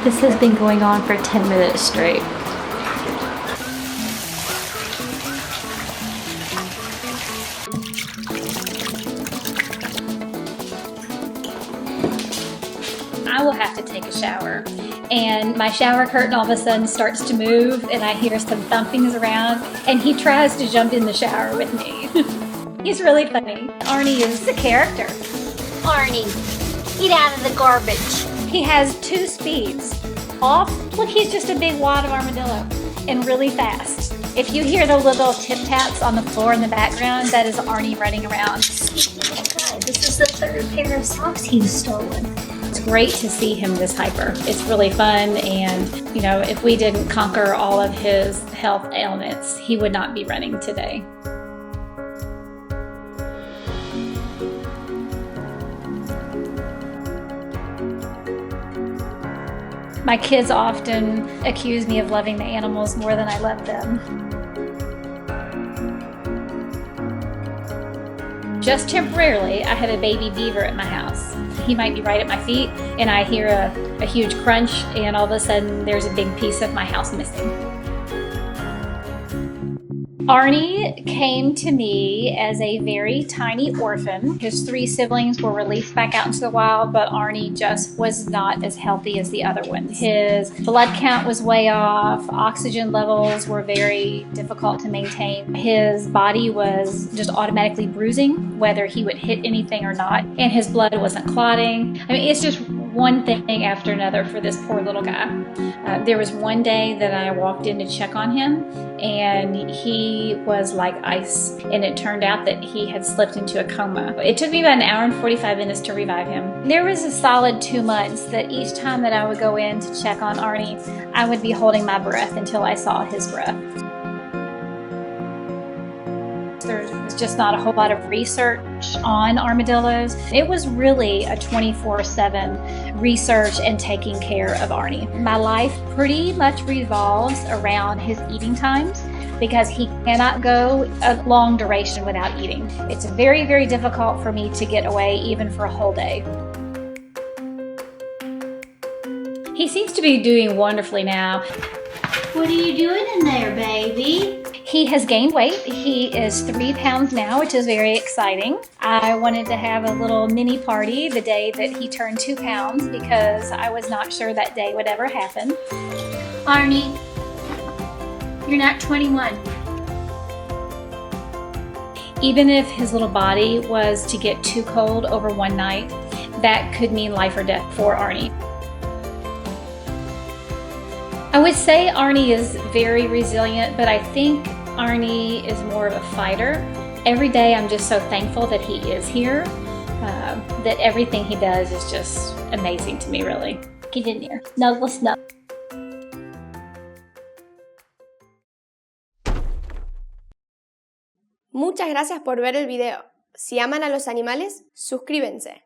This has been going on for 10 minutes straight. I will have to take a shower, and my shower curtain all of a sudden starts to move, and I hear some thumpings around, and he tries to jump in the shower with me. He's really funny. Arnie is a character. Arnie, get out of the garbage. He has 2 speeds. Off, look, he's just a big wad of armadillo, and really fast. If you hear the little tip-taps on the floor in the background, that is Arnie running around. Oh my God, this is the 3rd pair of socks he's stolen. It's great to see him this hyper. It's really fun, and you know, if we didn't conquer all of his health ailments, he would not be running today. My kids often accuse me of loving the animals more than I love them. Just temporarily, I have a baby beaver at my house. He might be right at my feet, and I hear a huge crunch, and all of a sudden there's a big piece of my house missing. Arnie came to me as a very tiny orphan. His 3 siblings were released back out into the wild, but Arnie just was not as healthy as the other ones. His blood count was way off, oxygen levels were very difficult to maintain. His body was just automatically bruising, whether he would hit anything or not, and his blood wasn't clotting. I mean, it's just one thing after another for this poor little guy. There was one day that I walked in to check on him, and he was like ice, and it turned out that he had slipped into a coma. It took me about an hour and 45 minutes to revive him. There was a solid 2 months that each time that I would go in to check on Arnie, I would be holding my breath until I saw his breath. There was just not a whole lot of research on armadillos. It was really a 24/7 research and taking care of Arnie. My life pretty much revolves around his eating times because he cannot go a long duration without eating. It's very, very difficult for me to get away even for a whole day. He seems to be doing wonderfully now. What are you doing in there, baby? He has gained weight. He is 3 pounds now, which is very exciting. I wanted to have a little mini party the day that he turned 2 pounds because I was not sure that day would ever happen. Arnie, you're not 21. Even if his little body was to get too cold over one night, that could mean life or death for Arnie. I would say Arnie is very resilient, but I think Arnie is more of a fighter. Every day I'm just so thankful that he is here, that everything he does is just amazing to me, really. Get in here. Snuggle, snuggle. Muchas gracias por ver el video. Si aman a los animales, suscríbanse.